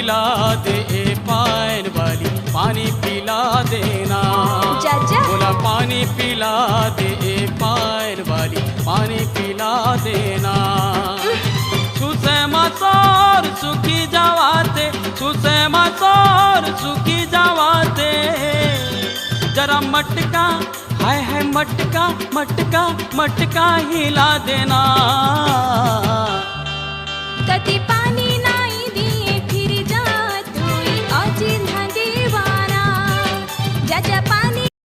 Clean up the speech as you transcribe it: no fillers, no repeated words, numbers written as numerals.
पिला दे ए पायल वाली, पानी पिला देना। चाचा बोला पानी पिला दे ए पायल वाली, पानी पिला देना। छुसे मासोर सुखी जावाते, छुसे मासोर सुखी जावाते। जरा मटका, हाय हाय मटका मटका मटका हिला देना। कधी पाणी